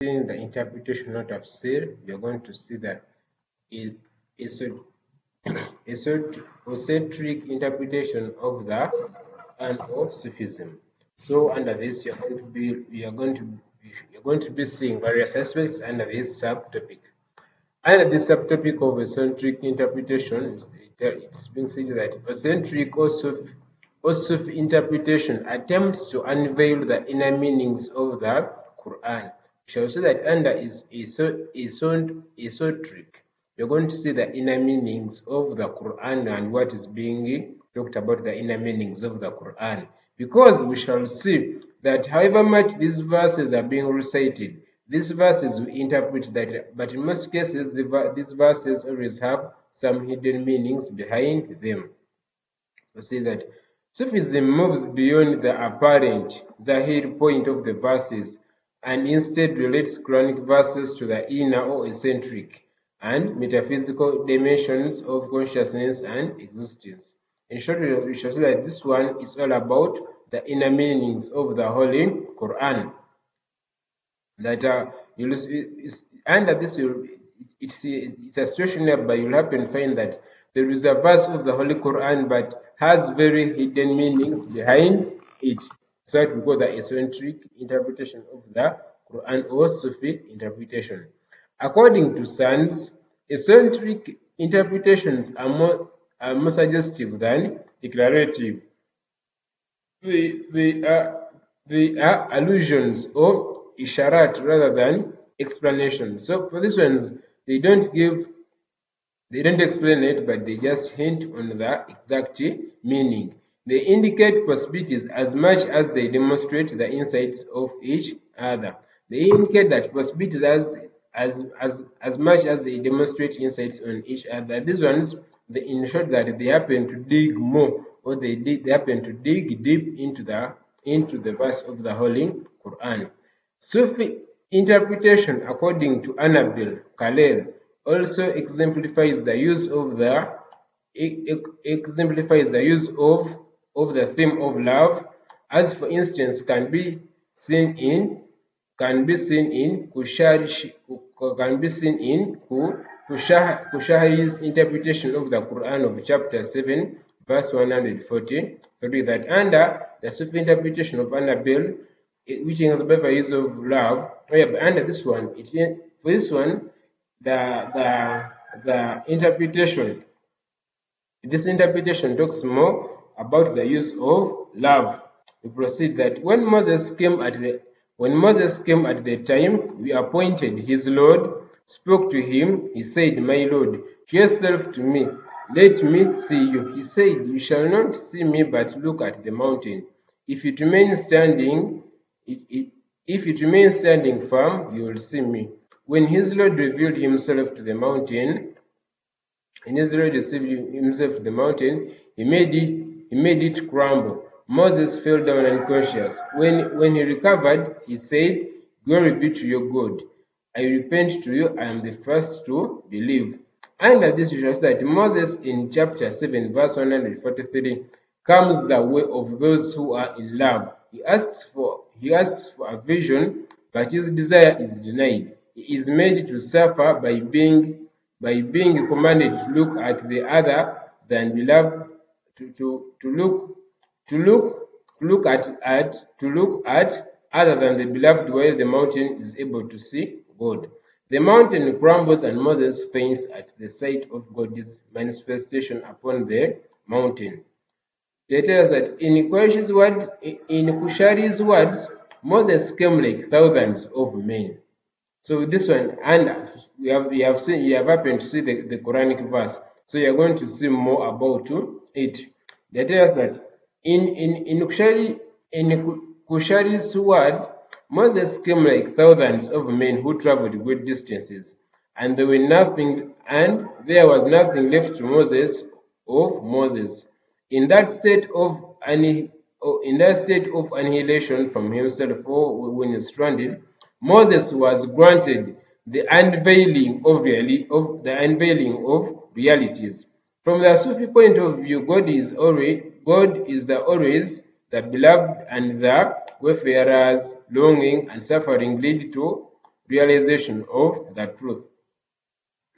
seeing the interpretation of tafsir, you're going to see that it is esoteric interpretation of the and of Sufism. So under this, you're going to be seeing various aspects under this subtopic. Under the subtopic of eccentric interpretation, it's being said that eccentric or Sufi interpretation attempts to unveil the inner meanings of the Quran. We shall see that under is esoteric. You're going to see the inner meanings of the Quran and what is being talked about the inner meanings of the Quran. Because we shall see that however much these verses are being recited, these verses we interpret that, but in most cases, these verses always have some hidden meanings behind them. We see that Sufism moves beyond the apparent Zahir point of the verses and instead relates Quranic verses to the inner or eccentric and metaphysical dimensions of consciousness and existence. In short, we shall see that this one is all about the inner meanings of the Holy Quran. That you'll under this, it's a situation whereby you'll happen to find that there is a verse of the Holy Quran but has very hidden meanings behind it. So that we call the eccentric interpretation of the Quran or Sufi interpretation. According to Sands, eccentric interpretations are more suggestive than declarative. They are allusions or isharat rather than explanations. So for these ones, they don't explain it, but they just hint on the exact meaning. They indicate possibilities as much as they demonstrate the insights of each other. They indicate that possibilities as much as they demonstrate insights on each other. These ones, they ensure that they happen to dig more, or they happen to dig deep into the verse of the Holy Quran. Sufi interpretation, according to Annabel Khalil, also exemplifies the use of the theme of love, as for instance can be seen in Kushahri's interpretation of the Quran of chapter 7 verse 143, that under the Sufi interpretation of Annabel, which is about the use of love, under this one, for this one, the interpretation, this interpretation talks more about the use of love. We proceed that when Moses came at the time we appointed, his Lord spoke to him. He said, "My Lord, show yourself to me. Let me see you." He said, "You shall not see me, but look at the mountain. If it remains standing, firm, you will see me." When his Lord revealed himself to the mountain, he made it crumble. Moses fell down unconscious. When he recovered, he said, "Glory be to your God. I repent to you. I am the first to believe." Under this, we shall see that Moses in chapter 7, verse 143, comes the way of those who are in love. He asks for a vision, but his desire is denied. He is made to suffer by being commanded to look at the other than beloved, to look at other than the beloved, while the mountain is able to see God. The mountain crumbles and Moses faints at the sight of God's manifestation upon the mountain. They tell us that in Kushari's words, Moses came like thousands of men. So this one, and you have happened to see the Quranic verse. So you're going to see more about it. They tell us that in Kushari's word, Moses came like thousands of men who traveled great distances, and there was nothing left to Moses of Moses. In that state of annihilation from himself, or when he's stranded, Moses was granted the unveiling of realities. From the Sufi point of view, God is always the beloved, and the wayfarers longing and suffering lead to realization of the truth.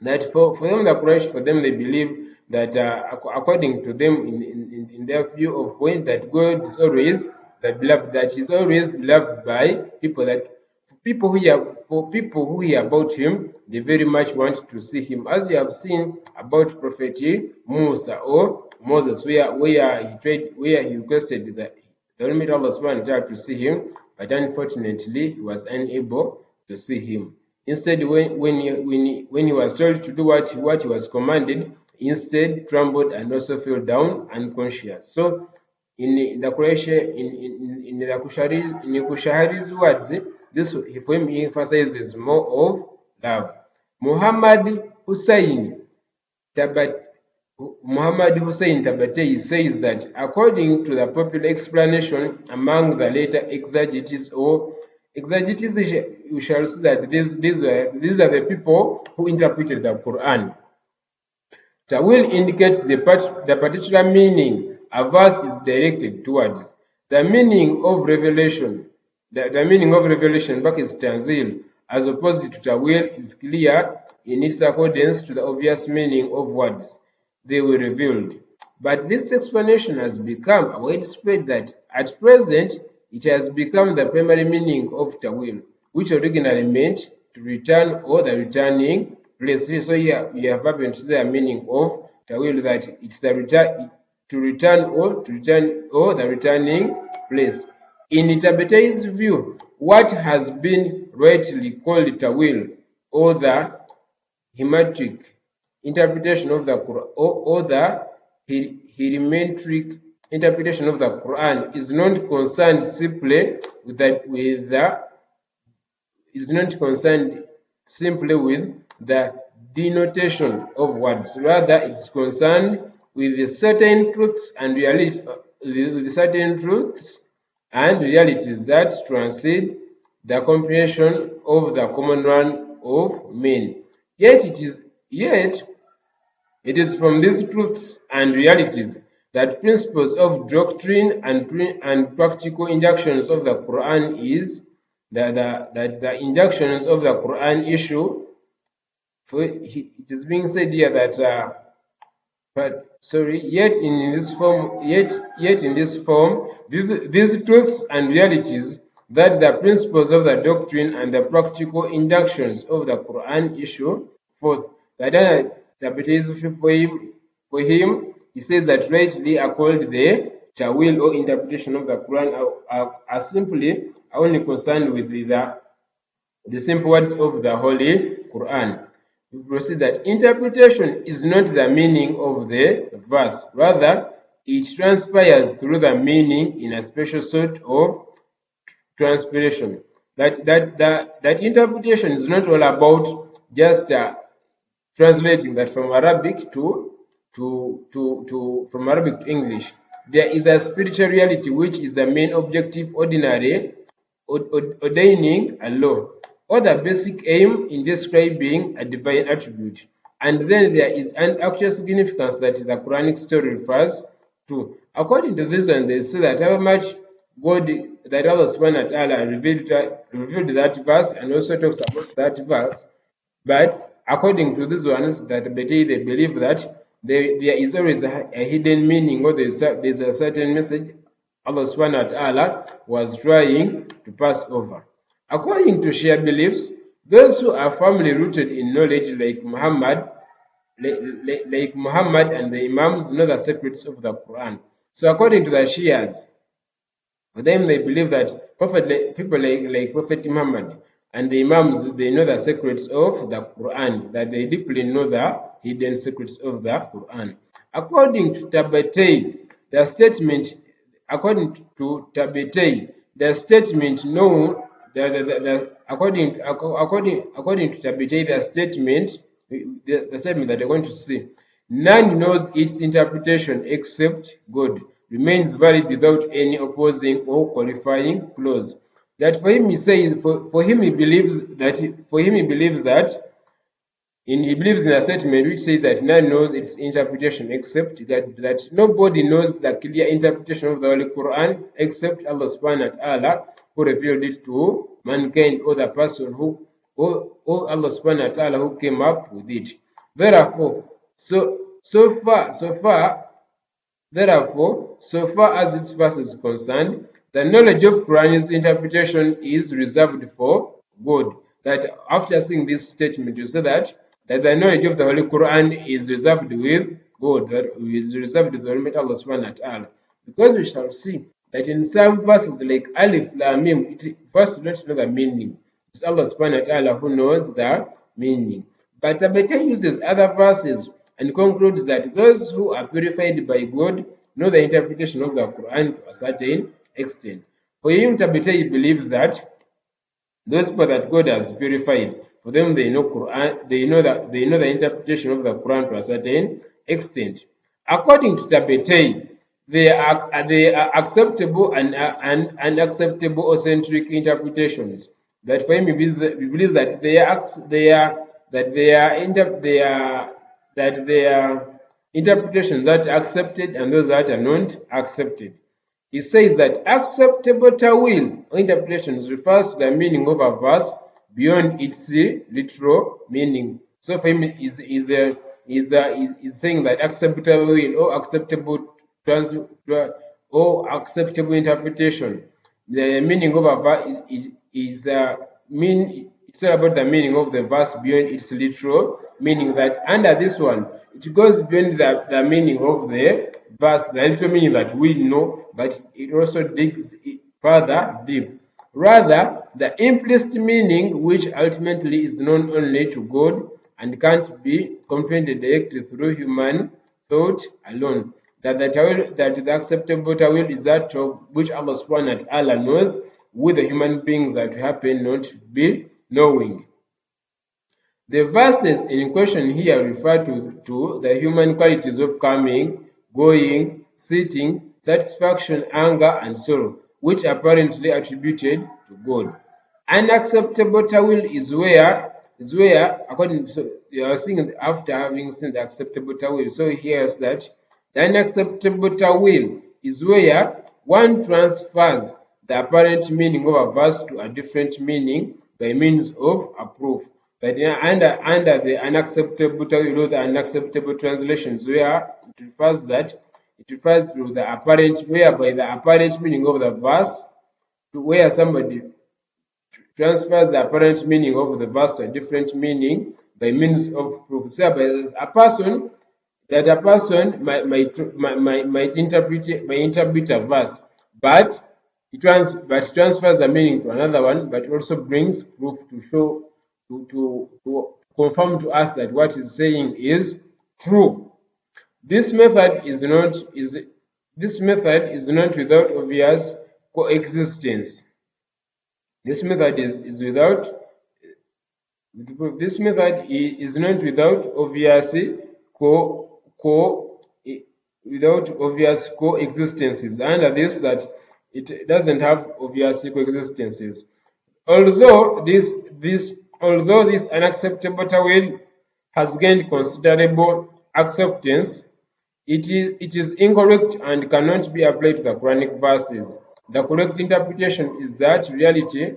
That for them, the Quraysh, for them, they believe that according to them, in their view of when that God is always the beloved, that He's always beloved by people, that for people who hear about Him, they very much want to see Him, as we have seen about Prophet Musa or Moses, where he requested that the Almighty Allah Subhanahu wa Ta'ala to see him, but unfortunately he was unable to see him. Instead, when he was told to do what he was commanded, instead trembled and also fell down unconscious. So, in the Quraysh, in the Kushahari's words, this for him emphasizes more of love. Muhammad Hussein Tabataei says that according to the popular explanation among the later exegetes, you shall see that these are the people who interpreted the Quran. Ta'wil indicates the particular meaning a verse is directed towards. The meaning of revelation, the meaning of revelation back is tanzil, as opposed to ta'wil, is clear in its accordance to the obvious meaning of words they were revealed. But this explanation has become widespread that at present it has become the primary meaning of ta'wil, which originally meant to return or the returning place. So here we have happened to see the meaning of ta'wil, that it's the return or the returning place. In Tabataei's view, what has been rightly called ta'wil or the hematric interpretation of the Quran or the hermetic interpretation of the Quran is not concerned simply with the denotation of words. Rather, it's concerned with certain truths and realities that transcend the comprehension of the common run of men. Yet it is from these truths and realities that principles of doctrine and practical injunctions of the Quran the injunctions of the Quran issue. For it is being said here that yet in this form, these truths and realities that the principles of the doctrine and the practical injunctions of the Quran issue forth. For him, he says that rightly are called the ta'wil or interpretation of the Quran are simply only concerned with the simple words of the Holy Quran. We proceed that interpretation is not the meaning of the verse, rather it transpires through the meaning in a special sort of transpiration. That interpretation is not all about just translating that from Arabic from Arabic to English. There is a spiritual reality which is the main objective, ordaining a law, or the basic aim in describing a divine attribute. And then there is an actual significance that the Quranic story refers to. According to this one, they say that however much that Allah subhanahu wa ta'ala revealed that verse and also talks about that verse, but according to these ones, that they believe that there is always a hidden meaning, or there's a certain message Allah subhanahu wa ta'ala was trying to pass over. According to Shia beliefs, those who are firmly rooted in knowledge like Muhammad and the Imams know the secrets of the Quran. So according to the Shias, for them they believe that people like Prophet Muhammad and the Imams, they know the secrets of the Quran, that they deeply know the hidden secrets of the Quran. According to Tabataei, the statement according to Tabataei the statement known according to Tabataei the statement that you're going to see, none knows its interpretation except God, remains valid without any opposing or qualifying clause. That for him, he says, he believes in a statement which says that none knows its interpretation except that nobody knows the clear interpretation of the Holy Quran except Allah subhanahu wa ta'ala, who revealed it to mankind, or the person who or Allah subhanahu wa ta'ala who came up with it. Therefore, so far as this verse is concerned, the knowledge of Quran's interpretation is reserved for God. That after seeing this statement, you say that the knowledge of the Holy Quran is reserved with God, that is reserved with the Almighty Allah subhanahu wa ta'ala. Because we shall see that in some verses like Alif Lam Mim, it first do not know the meaning. It's Allah subhanahu wa ta'ala who knows the meaning. But Tabatabai uses other verses and concludes that those who are purified by God know the interpretation of the Quran to a certain extent. For him, Tabatabai believes that those people that God has purified, for them they know Quran, they know the interpretation of the Quran to a certain extent. According to Tabatabai, they are acceptable and unacceptable authentic interpretations. But for him, he believes that they are interpretations that are accepted and those that are not accepted. He says that acceptable ta'wil or interpretations refers to the meaning of a verse beyond its literal meaning. So for him, is saying that acceptable ta'wil or acceptable interpretation, the meaning of a verse is it's all about the meaning of the verse beyond its literal meaning. That under this one, it goes beyond the meaning of the verse, the literal meaning that we know, but it also digs further deep. Rather, the implicit meaning, which ultimately is known only to God and can't be comprehended directly through human thought alone. That the acceptable ta'wil is that of which Allah subhanahu wa ta'ala knows, with the human beings that happen not to be knowing. The verses in question here refer to the human qualities of coming, going, sitting, satisfaction, anger, and sorrow, which are apparently attributed to God. Unacceptable ta'wil is where, according to, you are seeing after having seen the acceptable ta'wil. So here's that the unacceptable ta'wil is where one transfers the apparent meaning of a verse to a different meaning by means of a proof. But under the unacceptable ta'wil or the unacceptable translations, where it refers to the apparent, whereby the apparent meaning of the verse, to where somebody transfers the apparent meaning of the verse to a different meaning by means of proof. So, a person might interpret a verse, but he transfers the meaning to another one, but also brings proof to show to confirm to us that what he's saying is true. This method is not without obvious coexistence. This method is not without obvious coexistences. Under this, that it doesn't have obvious coexistences. Although this unacceptable ta'wil has gained considerable acceptance, it is incorrect and cannot be applied to the Quranic verses. The correct interpretation is that reality.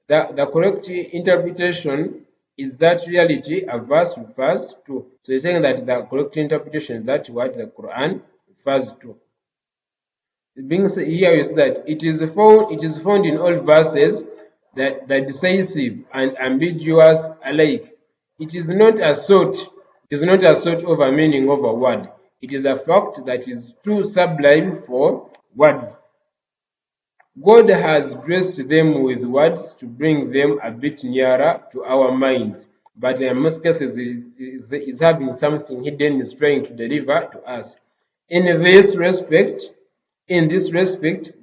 The correct interpretation is that reality a verse refers to. So he's saying that the correct interpretation is that what the Quran refers to. Being here is that it is found in all verses that the decisive and ambiguous alike. It is not a sort of a meaning of a word. It is a fact that is too sublime for words. God has graced them with words to bring them a bit nearer to our minds, but in most cases is having something hidden, is trying to deliver to us. In this respect,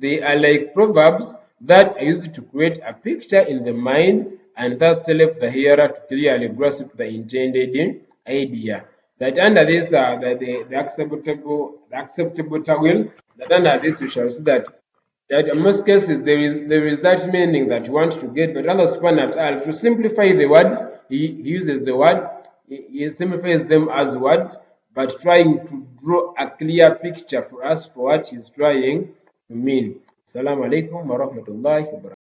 they are like proverbs that are used to create a picture in the mind and thus help the hearer to clearly grasp the intended idea. That under this, the acceptable ta'wil, that under this we shall see that in most cases there is that meaning that you want to get, but Allah subhanahu wa ta'ala, to simplify the words, he uses the word, he simplifies them as words, but trying to draw a clear picture for us for what he's trying to mean. Assalamu alaikum wa rahmatullahi wa barakatuh.